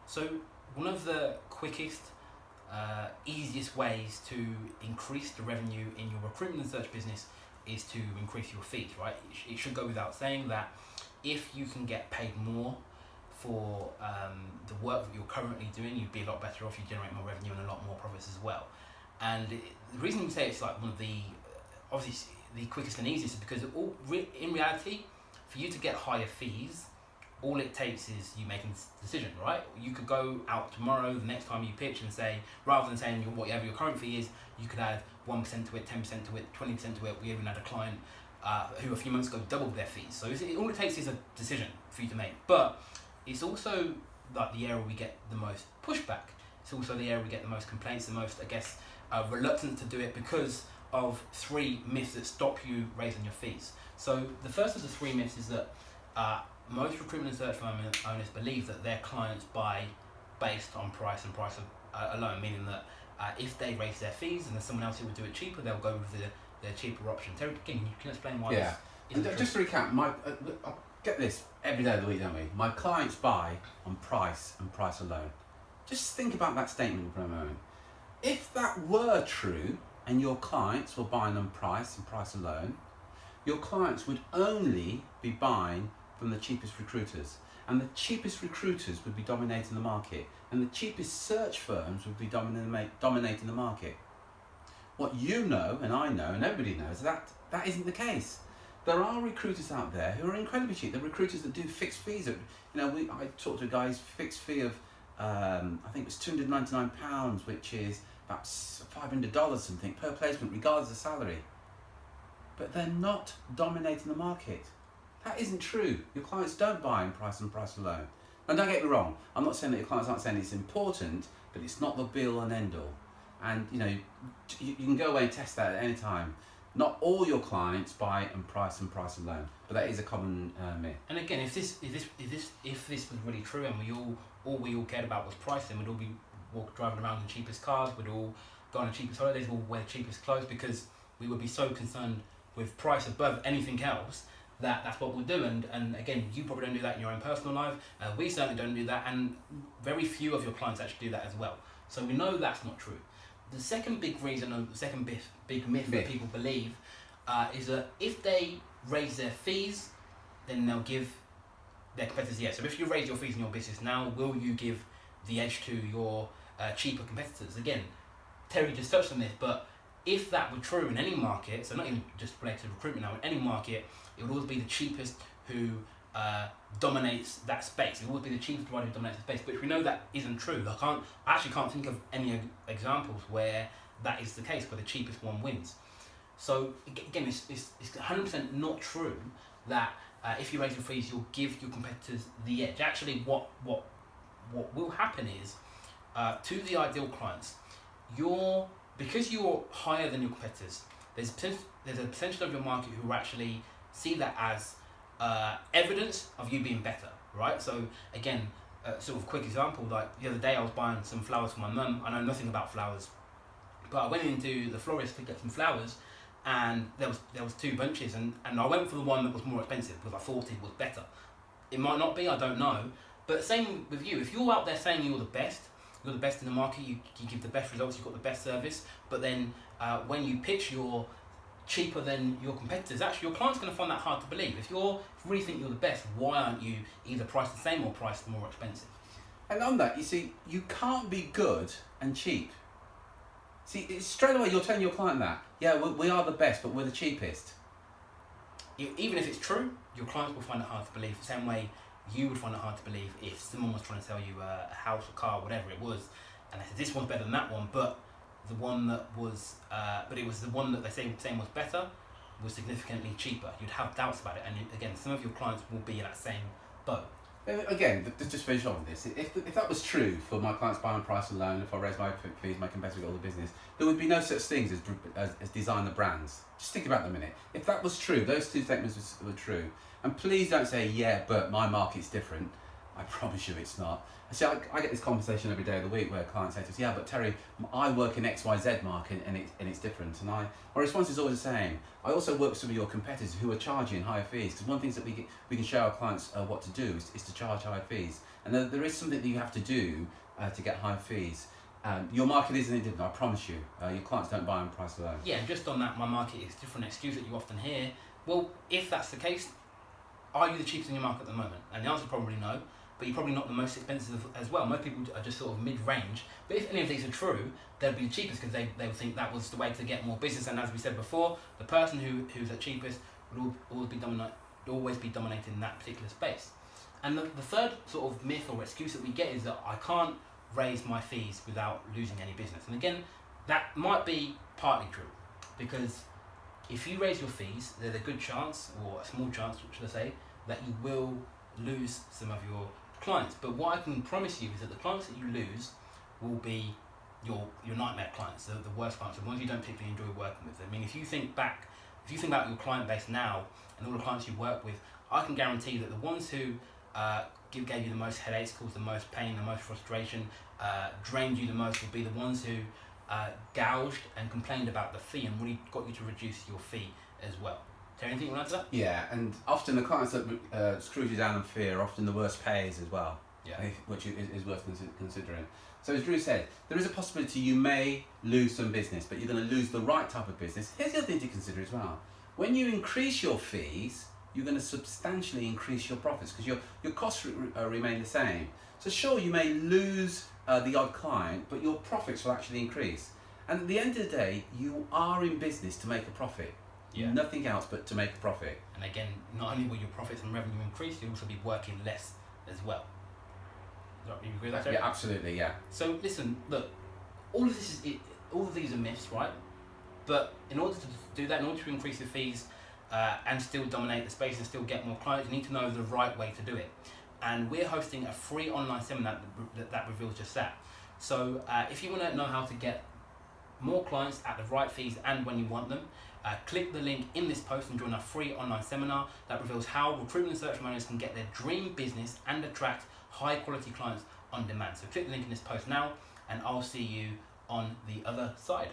So one of the quickest, easiest ways to increase the revenue in your recruitment and search business is to increase your fees, right? It should go without saying that if you can get paid more for the work that you're currently doing, you'd be a lot better off, you generate more revenue and a lot more profits as well. And the reason we say it's like one of the, obviously the quickest and easiest is because in reality, for you to get higher fees, all it takes is you making a decision, right? You could go out tomorrow, the next time you pitch, and say, rather than saying whatever your current fee is, you could add 1% to it, 10% to it, 20% to it. We even had a client who a few months ago doubled their fees. So all it takes is a decision for you to make. But it's also like the area we get the most pushback. It's also the area we get the most complaints, the most, I guess, reluctance to do it because of 3 myths that stop you raising your fees. So the first of the 3 myths is that most recruitment and search firm owners believe that their clients buy based on price and price alone, meaning that if they raise their fees and there's someone else who would do it cheaper, they'll go with the cheaper option. Terry, again, you can explain why this isn't true. Just to recap, I get this every day of the week, don't we? My clients buy on price and price alone. Just think about that statement for a moment. If that were true and your clients were buying on price and price alone, your clients would only be buying from the cheapest recruiters, and the cheapest recruiters would be dominating the market, and the cheapest search firms would be dominating the market. What you know, and I know, and everybody knows, that isn't the case. There are recruiters out there who are incredibly cheap. They're recruiters that do fixed fees. I talked to a guy's fixed fee of, I think it was £299, which is about $500 something per placement, regardless of salary. But they're not dominating the market. That isn't true. Your clients don't buy in price and price alone. And don't get me wrong, I'm not saying that your clients aren't saying it's important, but it's not the be-all and end-all. And you can go away and test that at any time. Not all your clients buy in price and price alone, but that is a common myth. And again, if this was really true, and we all cared about was pricing, we'd all be driving around in the cheapest cars, we'd all go on the cheapest holidays, we'd all wear the cheapest clothes, because we would be so concerned with price above anything else. That's what we'll do, and again, you probably don't do that in your own personal life. We certainly don't do that, and very few of your clients actually do that as well. So we know that's not true. The second big reason, or the second big myth that people believe, is that if they raise their fees, then they'll give their competitors the edge. So if you raise your fees in your business now, will you give the edge to your cheaper competitors? Again, Terry just touched on this, but if that were true in any market, so not even just related to recruitment now, in any market, it would always be the cheapest who dominates that space. It would always be the cheapest provider who dominates the space, which we know that isn't true. I actually can't think of any examples where that is the case, where the cheapest one wins. So again, it's 100% not true that if you raise your fees, you'll give your competitors the edge. Actually, what will happen is, to the ideal clients, because you're higher than your competitors, there's a potential of your market who will actually see that as evidence of you being better, right? So again, sort of quick example, like the other day I was buying some flowers for my mum. I know nothing about flowers, but I went into the florist to get some flowers, and there was 2 bunches, and I went for the one that was more expensive because I thought it was better. It might not be, I don't know, but same with you. If you're out there saying you're the best in the market, you give the best results, you've got the best service, but then when you pitch you're cheaper than your competitors, actually your client's going to find that hard to believe. If you really think you're the best, why aren't you either priced the same or priced more expensive? And on that, you see, you can't be good and cheap. See, it's straight away you're telling your client that, yeah, we are the best, but we're the cheapest. Even if it's true, your clients will find it hard to believe, the same way you would find it hard to believe if someone was trying to sell you a house, a car, whatever it was, and they said this one's better than that one, but the one that was, it was the one that they saying was better was significantly cheaper. You'd have doubts about it, and again, some of your clients will be in that same boat. Again, just finish off with this. If that was true for my clients buying price alone, if I raised my fees, my competitor got all the business, there would be no such things as designer brands. Just think about it a minute. If that was true, those 2 statements were true, and please don't say, yeah, but my market's different. I promise you it's not. See, I get this conversation every day of the week where clients say to us, yeah, but Terry, I work in XYZ market and it's different. And my response is always the same. I also work with some of your competitors who are charging higher fees, because one of the things that we can show our clients what to do is to charge higher fees. And there is something that you have to do to get higher fees. Your market isn't any different, I promise you. Your clients don't buy on price alone. Yeah, and just on that, my market is different excuse that you often hear. Well, if that's the case, are you the cheapest in your market at the moment? And the answer is probably no, but you're probably not the most expensive as well. Most people are just sort of mid-range. But if any of these are true, they'll be the cheapest because they would think that was the way to get more business. And as we said before, the person who's the cheapest would always be dominating that particular space. And the third sort of myth or excuse that we get is that I can't raise my fees without losing any business. And again, that might be partly true, because if you raise your fees, there's a good chance, or a small chance, should I say, that you will lose some of your clients. But what I can promise you is that the clients that you lose will be your nightmare clients, the worst clients, the ones you don't particularly enjoy working with. I mean, if you think about your client base now and all the clients you work with, I can guarantee that the ones who gave you the most headaches, caused the most pain, the most frustration, drained you the most, will be the ones who gouged and complained about the fee and really got you to reduce your fee as well. Is there anything you want to add to that? Yeah, and often the clients that screw you down in fee are often the worst payers as well, which is worth considering. So as Drew said, there is a possibility you may lose some business, but you're going to lose the right type of business. Here's the other thing to consider as well. When you increase your fees, you're going to substantially increase your profits because your costs remain the same. So sure, you may lose the odd client, but your profits will actually increase. And at the end of the day, you are in business to make a profit. Yeah. Nothing else but to make a profit. And again, not only will your profits and revenue increase, you'll also be working less as well. Do you agree with that, Terry? Yeah, absolutely, yeah. So listen, look, all of these are myths, right? But in order to do that, in order to increase your fees and still dominate the space and still get more clients, you need to know the right way to do it. And we're hosting a free online seminar that reveals just that. So if you want to know how to get more clients at the right fees and when you want them, click the link in this post and join our free online seminar that reveals how recruitment and search firm owners can get their dream business and attract high quality clients on demand. So click the link in this post now and I'll see you on the other side.